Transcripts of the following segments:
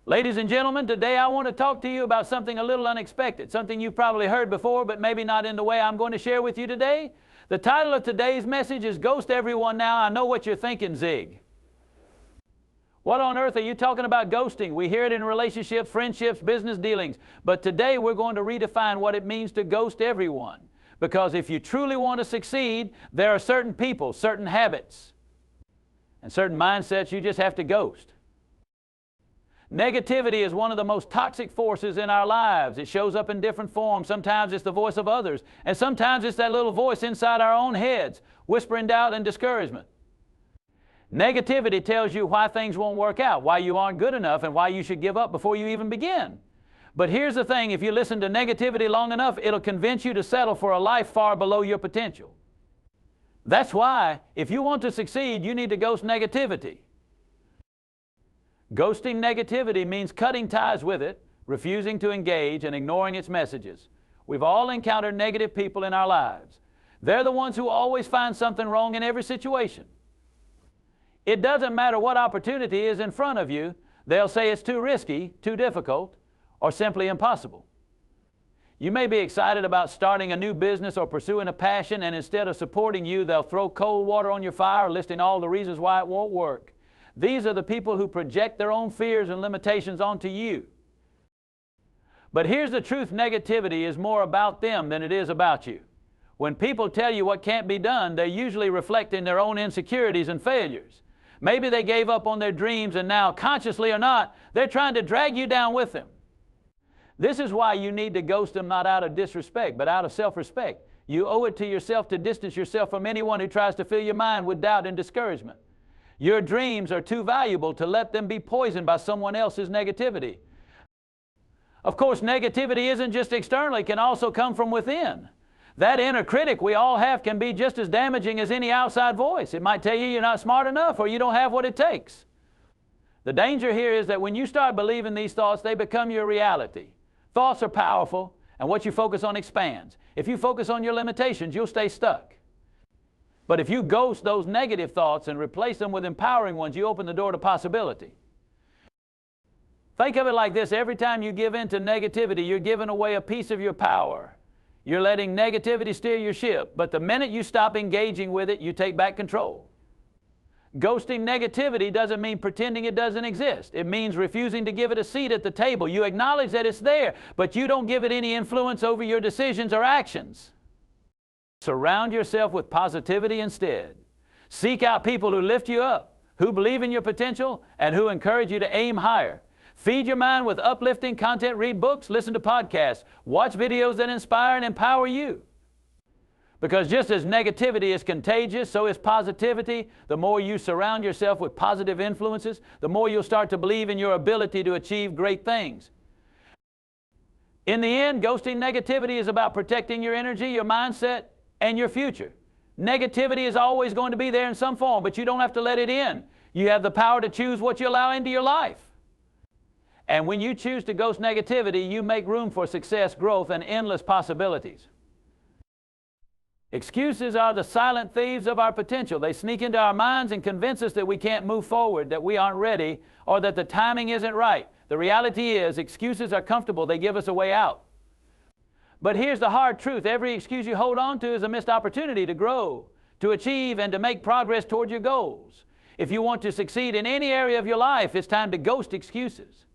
Ladies and gentlemen, today I want to talk to you about something a little unexpected, something you've probably heard before, but maybe not in the way I'm going to share with you today. The title of today's message is Ghost Everyone Now. I know what you're thinking, Zig. What on earth are you talking about ghosting? We hear it in relationships, friendships, business dealings. But today we're going to redefine what it means to ghost everyone. Because if you truly want to succeed, there are certain people, certain habits, and certain mindsets you just have to ghost. Negativity is one of the most toxic forces in our lives. It shows up in different forms. Sometimes it's the voice of others, and sometimes it's that little voice inside our own heads, whispering doubt and discouragement. Negativity tells you why things won't work out, why you aren't good enough, and why you should give up before you even begin. But here's the thing, if you listen to negativity long enough, it'll convince you to settle for a life far below your potential. That's why, if you want to succeed, you need to ghost negativity. Ghosting negativity means cutting ties with it, refusing to engage, and ignoring its messages. We've all encountered negative people in our lives. They're the ones who always find something wrong in every situation. It doesn't matter what opportunity is in front of you, they'll say it's too risky, too difficult, or simply impossible. You may be excited about starting a new business or pursuing a passion, and instead of supporting you, they'll throw cold water on your fire, listing all the reasons why it won't work. These are the people who project their own fears and limitations onto you. But here's the truth, negativity is more about them than it is about you. When people tell you what can't be done, they're usually reflecting their own insecurities and failures. Maybe they gave up on their dreams and now, consciously or not, they're trying to drag you down with them. This is why you need to ghost them, not out of disrespect, but out of self-respect. You owe it to yourself to distance yourself from anyone who tries to fill your mind with doubt and discouragement. Your dreams are too valuable to let them be poisoned by someone else's negativity. Of course, negativity isn't just external, it can also come from within. That inner critic we all have can be just as damaging as any outside voice. It might tell you you're not smart enough or you don't have what it takes. The danger here is that when you start believing these thoughts, they become your reality. Thoughts are powerful, and what you focus on expands. If you focus on your limitations, you'll stay stuck. But if you ghost those negative thoughts and replace them with empowering ones, you open the door to possibility. Think of it like this, every time you give in to negativity, you're giving away a piece of your power. You're letting negativity steer your ship, but the minute you stop engaging with it, you take back control. Ghosting negativity doesn't mean pretending it doesn't exist. It means refusing to give it a seat at the table. You acknowledge that it's there, but you don't give it any influence over your decisions or actions. Surround yourself with positivity instead. Seek out people who lift you up, who believe in your potential, and who encourage you to aim higher. Feed your mind with uplifting content, read books, listen to podcasts, watch videos that inspire and empower you. Because just as negativity is contagious, so is positivity. The more you surround yourself with positive influences, the more you'll start to believe in your ability to achieve great things. In the end, ghosting negativity is about protecting your energy, your mindset, and your future. Negativity is always going to be there in some form, but you don't have to let it in. You have the power to choose what you allow into your life. And when you choose to ghost negativity, you make room for success, growth, and endless possibilities. Excuses are the silent thieves of our potential. They sneak into our minds and convince us that we can't move forward, that we aren't ready, or that the timing isn't right. The reality is, excuses are comfortable. They give us a way out. But here's the hard truth. Every excuse you hold on to is a missed opportunity to grow, to achieve, and to make progress toward your goals. If you want to succeed in any area of your life, it's time to ghost excuses.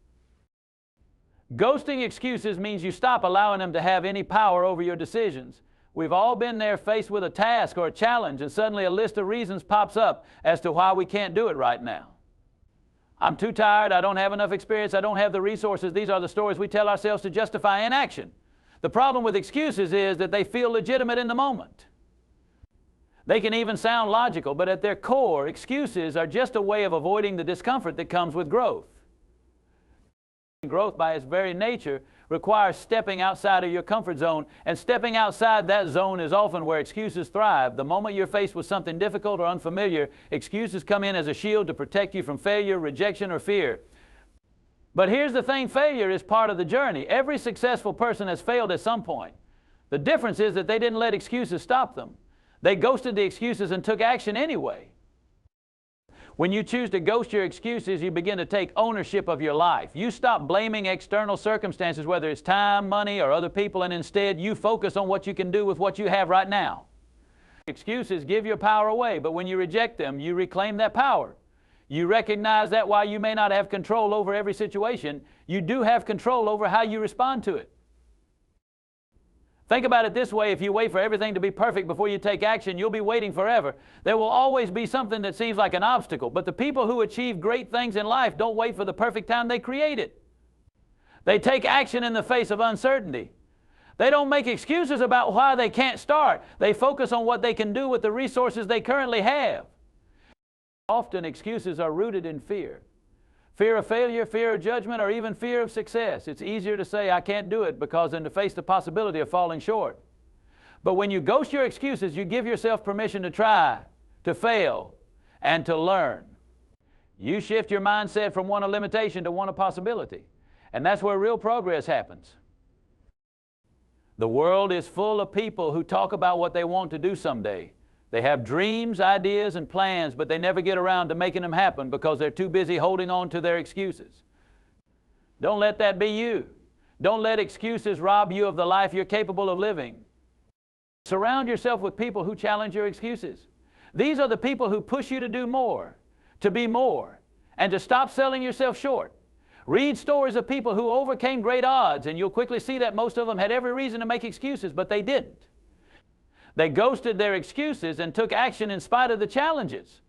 Ghosting excuses means you stop allowing them to have any power over your decisions. We've all been there faced with a task or a challenge, and suddenly a list of reasons pops up as to why we can't do it right now. I'm too tired, I don't have enough experience, I don't have the resources. These are the stories we tell ourselves to justify inaction. The problem with excuses is that they feel legitimate in the moment. They can even sound logical, but at their core, excuses are just a way of avoiding the discomfort that comes with growth. Growth, by its very nature, requires stepping outside of your comfort zone, and stepping outside that zone is often where excuses thrive. The moment you're faced with something difficult or unfamiliar, excuses come in as a shield to protect you from failure, rejection, or fear. But here's the thing, failure is part of the journey. Every successful person has failed at some point. The difference is that they didn't let excuses stop them. They ghosted the excuses and took action anyway. When you choose to ghost your excuses, you begin to take ownership of your life. You stop blaming external circumstances, whether it's time, money, or other people, and instead you focus on what you can do with what you have right now. Excuses give your power away, but when you reject them, you reclaim that power. You recognize that while you may not have control over every situation, you do have control over how you respond to it. Think about it this way: if you wait for everything to be perfect before you take action, you'll be waiting forever. There will always be something that seems like an obstacle, but the people who achieve great things in life don't wait for the perfect time they create it. They take action in the face of uncertainty. They don't make excuses about why they can't start. They focus on what they can do with the resources they currently have. Often excuses are rooted in fear. Fear of failure, fear of judgment, or even fear of success. It's easier to say, I can't do it, because then to face the possibility of falling short. But when you ghost your excuses, you give yourself permission to try, to fail, and to learn. You shift your mindset from one of limitation to one of possibility. And that's where real progress happens. The world is full of people who talk about what they want to do someday. They have dreams, ideas, and plans, but they never get around to making them happen because they're too busy holding on to their excuses. Don't let that be you. Don't let excuses rob you of the life you're capable of living. Surround yourself with people who challenge your excuses. These are the people who push you to do more, to be more, and to stop selling yourself short. Read stories of people who overcame great odds, and you'll quickly see that most of them had every reason to make excuses, but they didn't. They ghosted their excuses and took action in spite of the challenges.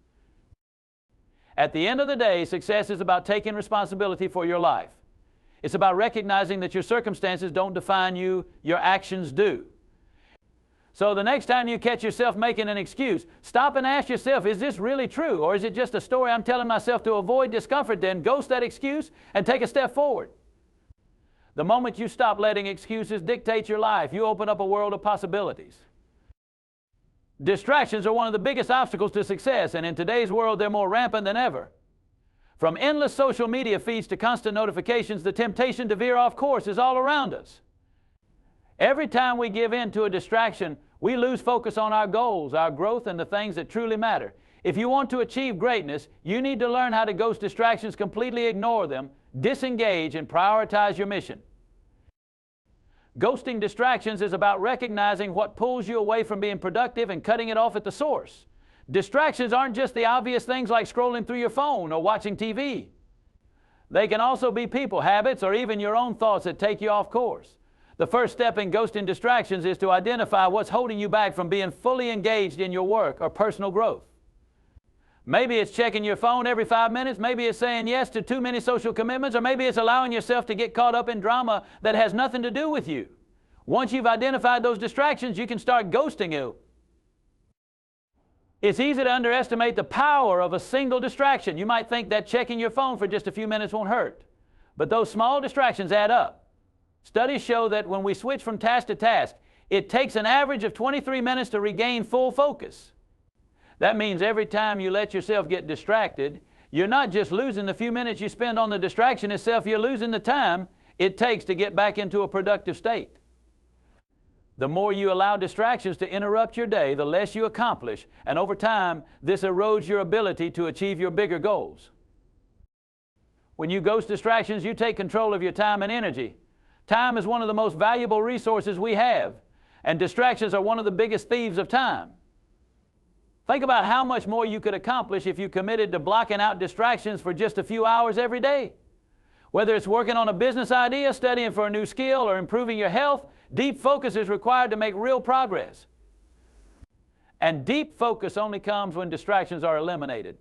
At the end of the day, success is about taking responsibility for your life. It's about recognizing that your circumstances don't define you, your actions do. So the next time you catch yourself making an excuse, stop and ask yourself, is this really true? Or is it just a story I'm telling myself to avoid discomfort? Then ghost that excuse and take a step forward. The moment you stop letting excuses dictate your life, you open up a world of possibilities. Distractions are one of the biggest obstacles to success, and in today's world they're more rampant than ever. From endless social media feeds to constant notifications, the temptation to veer off course is all around us. Every time we give in to a distraction, we lose focus on our goals, our growth, and the things that truly matter. If you want to achieve greatness, you need to learn how to ghost distractions, completely ignore them, disengage, and prioritize your mission. Ghosting distractions is about recognizing what pulls you away from being productive and cutting it off at the source. Distractions aren't just the obvious things like scrolling through your phone or watching TV. They can also be people, habits, or even your own thoughts that take you off course. The first step in ghosting distractions is to identify what's holding you back from being fully engaged in your work or personal growth. Maybe it's checking your phone every 5 minutes, maybe it's saying yes to too many social commitments, or maybe it's allowing yourself to get caught up in drama that has nothing to do with you. Once you've identified those distractions, you can start ghosting it. It's easy to underestimate the power of a single distraction. You might think that checking your phone for just a few minutes won't hurt, but those small distractions add up. Studies show that when we switch from task to task, it takes an average of 23 minutes to regain full focus. That means every time you let yourself get distracted, you're not just losing the few minutes you spend on the distraction itself, you're losing the time it takes to get back into a productive state. The more you allow distractions to interrupt your day, the less you accomplish, and over time, this erodes your ability to achieve your bigger goals. When you ghost distractions, you take control of your time and energy. Time is one of the most valuable resources we have, and distractions are one of the biggest thieves of time. Think about how much more you could accomplish if you committed to blocking out distractions for just a few hours every day. Whether it's working on a business idea, studying for a new skill, or improving your health, deep focus is required to make real progress. And deep focus only comes when distractions are eliminated.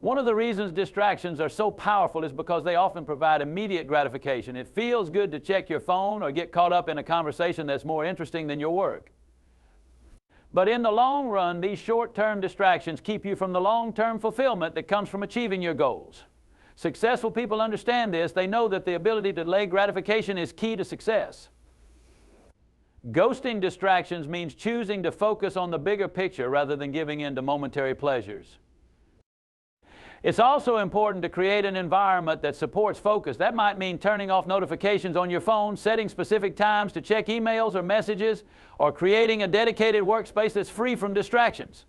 One of the reasons distractions are so powerful is because they often provide immediate gratification. It feels good to check your phone or get caught up in a conversation that's more interesting than your work. But in the long run, these short-term distractions keep you from the long-term fulfillment that comes from achieving your goals. Successful people understand this. They know that the ability to delay gratification is key to success. Ghosting distractions means choosing to focus on the bigger picture rather than giving in to momentary pleasures. It's also important to create an environment that supports focus. That might mean turning off notifications on your phone, setting specific times to check emails or messages, or creating a dedicated workspace that's free from distractions.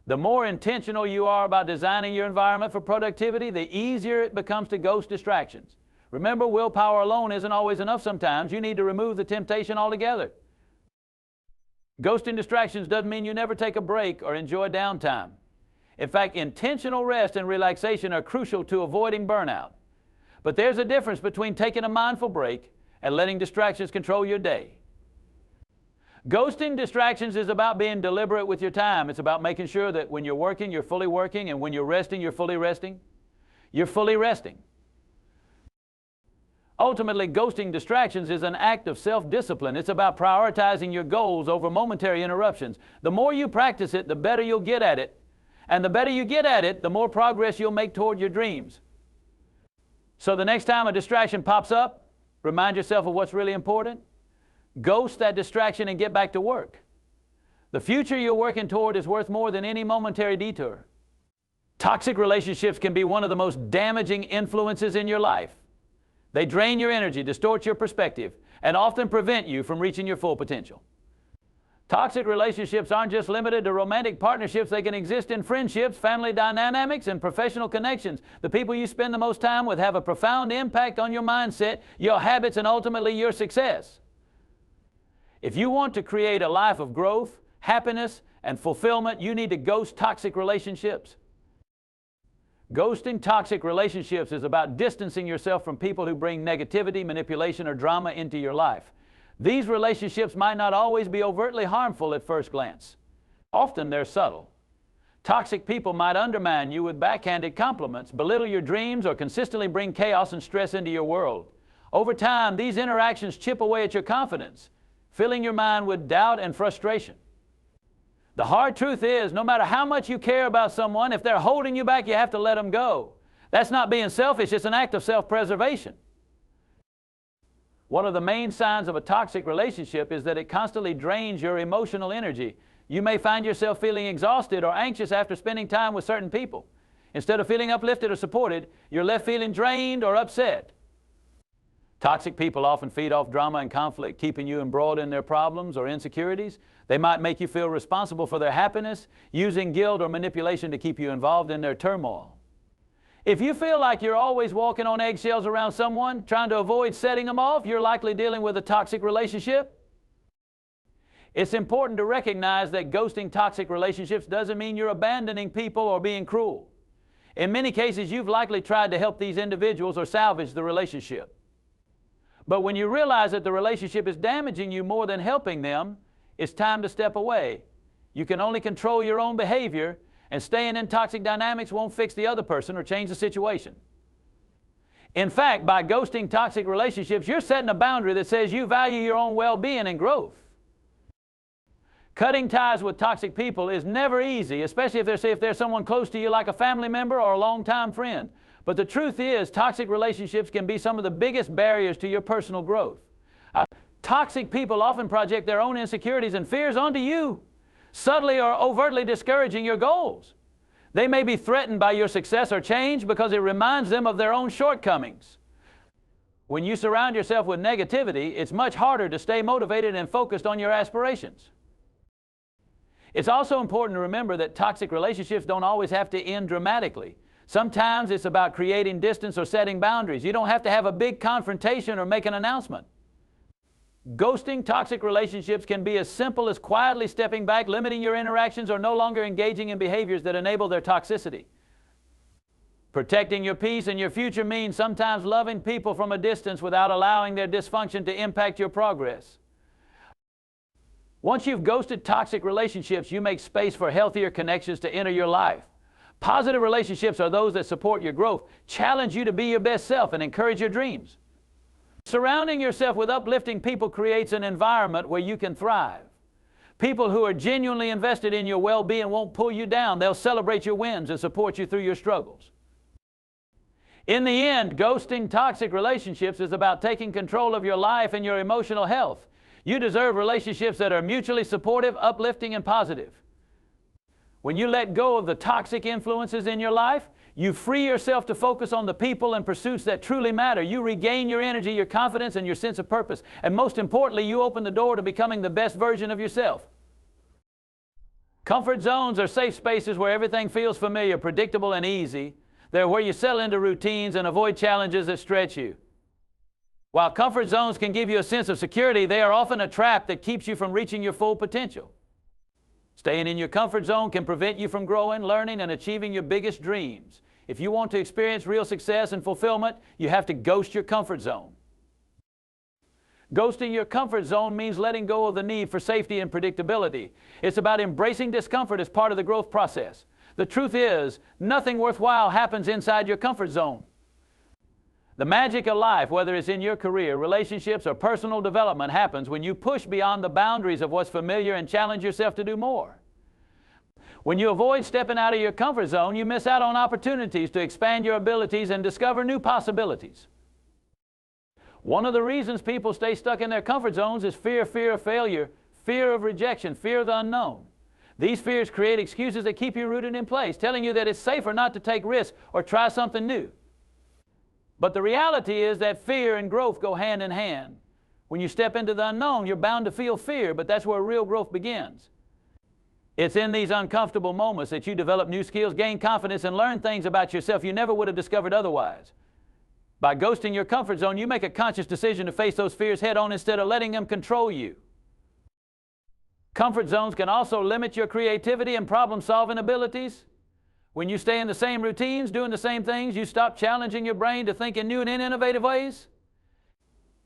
The more intentional you are about designing your environment for productivity, the easier it becomes to ghost distractions. Remember, willpower alone isn't always enough sometimes. You need to remove the temptation altogether. Ghosting distractions doesn't mean you never take a break or enjoy downtime. In fact, intentional rest and relaxation are crucial to avoiding burnout. But there's a difference between taking a mindful break and letting distractions control your day. Ghosting distractions is about being deliberate with your time. It's about making sure that when you're working, you're fully working, and when you're resting, you're fully resting. You're fully resting. Ultimately, ghosting distractions is an act of self-discipline. It's about prioritizing your goals over momentary interruptions. The more you practice it, the better you'll get at it. And the better you get at it, the more progress you'll make toward your dreams. So the next time a distraction pops up, remind yourself of what's really important. Ghost that distraction and get back to work. The future you're working toward is worth more than any momentary detour. Toxic relationships can be one of the most damaging influences in your life. They drain your energy, distort your perspective, and often prevent you from reaching your full potential. Toxic relationships aren't just limited to romantic partnerships. They can exist in friendships, family dynamics, and professional connections. The people you spend the most time with have a profound impact on your mindset, your habits, and ultimately your success. If you want to create a life of growth, happiness, and fulfillment, you need to ghost toxic relationships. Ghosting toxic relationships is about distancing yourself from people who bring negativity, manipulation, or drama into your life. These relationships might not always be overtly harmful at first glance. Often they're subtle. Toxic people might undermine you with backhanded compliments, belittle your dreams, or consistently bring chaos and stress into your world. Over time, these interactions chip away at your confidence, filling your mind with doubt and frustration. The hard truth is, no matter how much you care about someone, if they're holding you back, you have to let them go. That's not being selfish, it's an act of self-preservation. One of the main signs of a toxic relationship is that it constantly drains your emotional energy. You may find yourself feeling exhausted or anxious after spending time with certain people. Instead of feeling uplifted or supported, you're left feeling drained or upset. Toxic people often feed off drama and conflict, keeping you embroiled in their problems or insecurities. They might make you feel responsible for their happiness, using guilt or manipulation to keep you involved in their turmoil. If you feel like you're always walking on eggshells around someone, trying to avoid setting them off, you're likely dealing with a toxic relationship. It's important to recognize that ghosting toxic relationships doesn't mean you're abandoning people or being cruel. In many cases, you've likely tried to help these individuals or salvage the relationship. But when you realize that the relationship is damaging you more than helping them, it's time to step away. You can only control your own behavior, and staying in toxic dynamics won't fix the other person or change the situation. In fact, by ghosting toxic relationships, you're setting a boundary that says you value your own well-being and growth. Cutting ties with toxic people is never easy, especially if there's someone close to you like a family member or a longtime friend. But the truth is, toxic relationships can be some of the biggest barriers to your personal growth. Toxic people often project their own insecurities and fears onto you, subtly or overtly discouraging your goals. They may be threatened by your success or change because it reminds them of their own shortcomings. When you surround yourself with negativity, it's much harder to stay motivated and focused on your aspirations. It's also important to remember that toxic relationships don't always have to end dramatically. Sometimes it's about creating distance or setting boundaries. You don't have to have a big confrontation or make an announcement. Ghosting toxic relationships can be as simple as quietly stepping back, limiting your interactions, or no longer engaging in behaviors that enable their toxicity. Protecting your peace and your future means sometimes loving people from a distance without allowing their dysfunction to impact your progress. Once you've ghosted toxic relationships, you make space for healthier connections to enter your life. Positive relationships are those that support your growth, challenge you to be your best self, and encourage your dreams. Surrounding yourself with uplifting people creates an environment where you can thrive. People who are genuinely invested in your well-being won't pull you down. They'll celebrate your wins and support you through your struggles. In the end, ghosting toxic relationships is about taking control of your life and your emotional health. You deserve relationships that are mutually supportive, uplifting, and positive. When you let go of the toxic influences in your life, you free yourself to focus on the people and pursuits that truly matter. You regain your energy, your confidence, and your sense of purpose. And most importantly, you open the door to becoming the best version of yourself. Comfort zones are safe spaces where everything feels familiar, predictable, and easy. They're where you settle into routines and avoid challenges that stretch you. While comfort zones can give you a sense of security, they are often a trap that keeps you from reaching your full potential. Staying in your comfort zone can prevent you from growing, learning, and achieving your biggest dreams. If you want to experience real success and fulfillment, you have to ghost your comfort zone. Ghosting your comfort zone means letting go of the need for safety and predictability. It's about embracing discomfort as part of the growth process. The truth is, nothing worthwhile happens inside your comfort zone. The magic of life, whether it's in your career, relationships, or personal development, happens when you push beyond the boundaries of what's familiar and challenge yourself to do more. When you avoid stepping out of your comfort zone, you miss out on opportunities to expand your abilities and discover new possibilities. One of the reasons people stay stuck in their comfort zones is fear of failure, fear of rejection, fear of the unknown. These fears create excuses that keep you rooted in place, telling you that it's safer not to take risks or try something new. But the reality is that fear and growth go hand in hand. When you step into the unknown, you're bound to feel fear, but that's where real growth begins. It's in these uncomfortable moments that you develop new skills, gain confidence, and learn things about yourself you never would have discovered otherwise. By ghosting your comfort zone, you make a conscious decision to face those fears head on instead of letting them control you. Comfort zones can also limit your creativity and problem-solving abilities. When you stay in the same routines, doing the same things, you stop challenging your brain to think in new and innovative ways.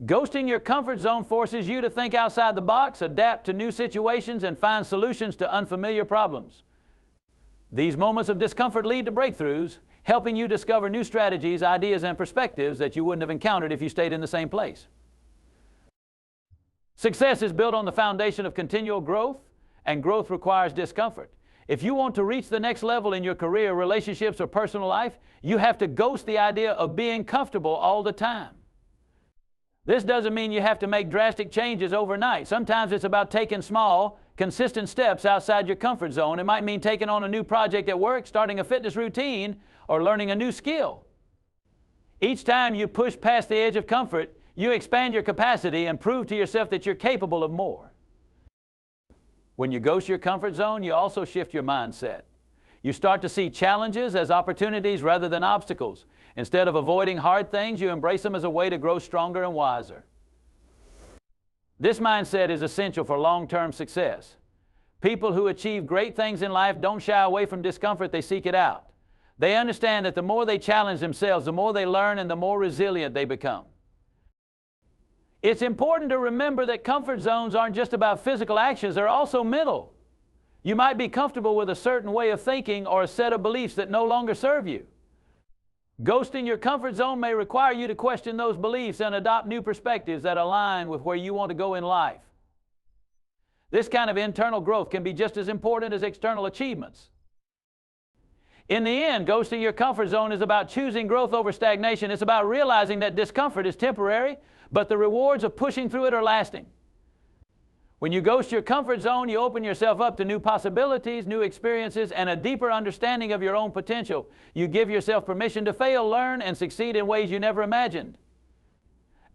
Ghosting your comfort zone forces you to think outside the box, adapt to new situations, and find solutions to unfamiliar problems. These moments of discomfort lead to breakthroughs, helping you discover new strategies, ideas, and perspectives that you wouldn't have encountered if you stayed in the same place. Success is built on the foundation of continual growth, and growth requires discomfort. If you want to reach the next level in your career, relationships, or personal life, you have to ghost the idea of being comfortable all the time. This doesn't mean you have to make drastic changes overnight. Sometimes it's about taking small, consistent steps outside your comfort zone. It might mean taking on a new project at work, starting a fitness routine, or learning a new skill. Each time you push past the edge of comfort, you expand your capacity and prove to yourself that you're capable of more. When you ghost your comfort zone, you also shift your mindset. You start to see challenges as opportunities rather than obstacles. Instead of avoiding hard things, you embrace them as a way to grow stronger and wiser. This mindset is essential for long-term success. People who achieve great things in life don't shy away from discomfort, they seek it out. They understand that the more they challenge themselves, the more they learn and the more resilient they become. It's important to remember that comfort zones aren't just about physical actions, they're also mental. You might be comfortable with a certain way of thinking or a set of beliefs that no longer serve you. Ghosting your comfort zone may require you to question those beliefs and adopt new perspectives that align with where you want to go in life. This kind of internal growth can be just as important as external achievements. In the end, ghosting your comfort zone is about choosing growth over stagnation. It's about realizing that discomfort is temporary, but the rewards of pushing through it are lasting. When you ghost your comfort zone, you open yourself up to new possibilities, new experiences, and a deeper understanding of your own potential. You give yourself permission to fail, learn, and succeed in ways you never imagined.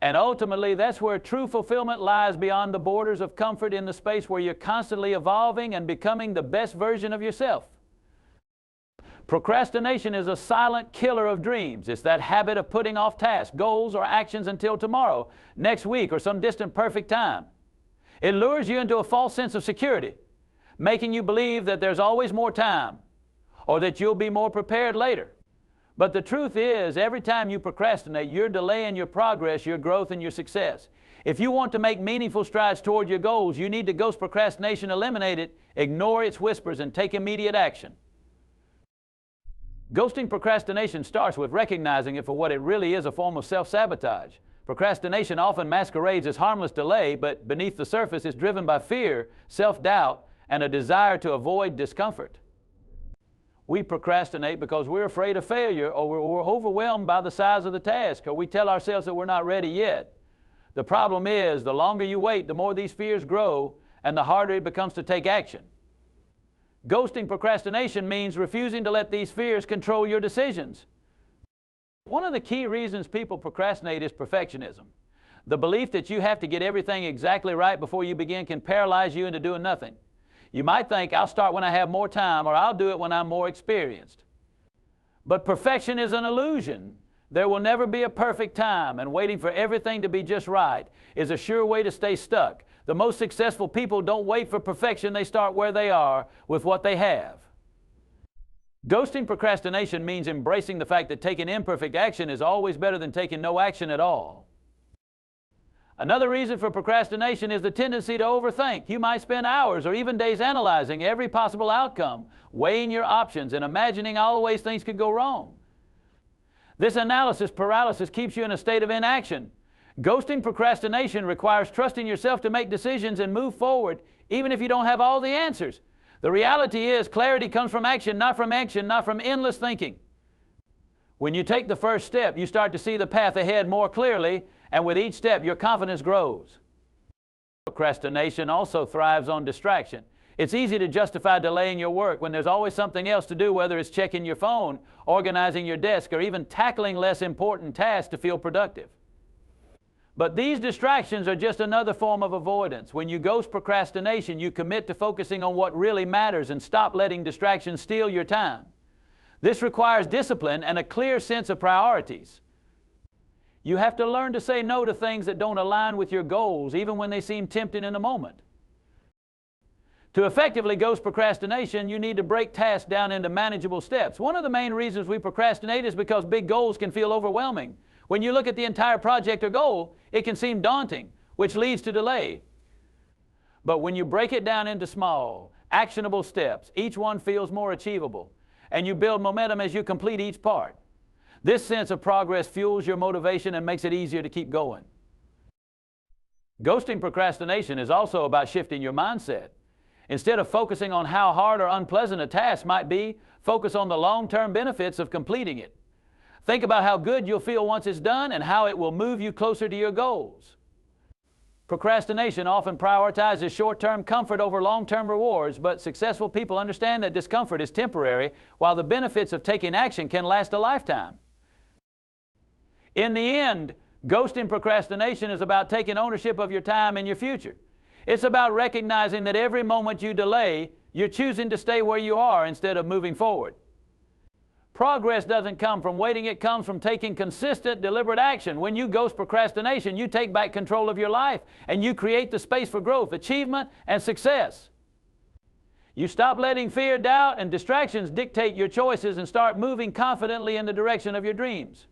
And ultimately, that's where true fulfillment lies, beyond the borders of comfort, in the space where you're constantly evolving and becoming the best version of yourself. Procrastination is a silent killer of dreams. It's that habit of putting off tasks, goals, or actions until tomorrow, next week, or some distant perfect time. It lures you into a false sense of security, making you believe that there's always more time, or that you'll be more prepared later. But the truth is, every time you procrastinate, you're delaying your progress, your growth, and your success. If you want to make meaningful strides toward your goals, you need to ghost procrastination, eliminate it, ignore its whispers, and take immediate action. Ghosting procrastination starts with recognizing it for what it really is, a form of self-sabotage. Procrastination often masquerades as harmless delay, but beneath the surface is driven by fear, self-doubt, and a desire to avoid discomfort. We procrastinate because we're afraid of failure, or we're overwhelmed by the size of the task, or we tell ourselves that we're not ready yet. The problem is, the longer you wait, the more these fears grow, and the harder it becomes to take action. Ghosting procrastination means refusing to let these fears control your decisions. One of the key reasons people procrastinate is perfectionism. The belief that you have to get everything exactly right before you begin can paralyze you into doing nothing. You might think, I'll start when I have more time, or I'll do it when I'm more experienced. But perfection is an illusion. There will never be a perfect time, and waiting for everything to be just right is a sure way to stay stuck. The most successful people don't wait for perfection. They start where they are with what they have. Ghosting procrastination means embracing the fact that taking imperfect action is always better than taking no action at all. Another reason for procrastination is the tendency to overthink. You might spend hours or even days analyzing every possible outcome, weighing your options, and imagining all the ways things could go wrong. This analysis paralysis keeps you in a state of inaction. Ghosting procrastination requires trusting yourself to make decisions and move forward, even if you don't have all the answers. The reality is, clarity comes from action, not from endless thinking. When you take the first step, you start to see the path ahead more clearly, and with each step, your confidence grows. Procrastination also thrives on distraction. It's easy to justify delaying your work when there's always something else to do, whether it's checking your phone, organizing your desk, or even tackling less important tasks to feel productive. But these distractions are just another form of avoidance. When you ghost procrastination, you commit to focusing on what really matters and stop letting distractions steal your time. This requires discipline and a clear sense of priorities. You have to learn to say no to things that don't align with your goals, even when they seem tempting in the moment. To effectively ghost procrastination, you need to break tasks down into manageable steps. One of the main reasons we procrastinate is because big goals can feel overwhelming. When you look at the entire project or goal, it can seem daunting, which leads to delay. But when you break it down into small, actionable steps, each one feels more achievable, and you build momentum as you complete each part. This sense of progress fuels your motivation and makes it easier to keep going. Ghosting procrastination is also about shifting your mindset. Instead of focusing on how hard or unpleasant a task might be, focus on the long-term benefits of completing it. Think about how good you'll feel once it's done and how it will move you closer to your goals. Procrastination often prioritizes short-term comfort over long-term rewards, but successful people understand that discomfort is temporary, while the benefits of taking action can last a lifetime. In the end, ghosting procrastination is about taking ownership of your time and your future. It's about recognizing that every moment you delay, you're choosing to stay where you are instead of moving forward. Progress doesn't come from waiting, it comes from taking consistent, deliberate action. When you ghost procrastination, you take back control of your life and you create the space for growth, achievement, and success. You stop letting fear, doubt, and distractions dictate your choices and start moving confidently in the direction of your dreams.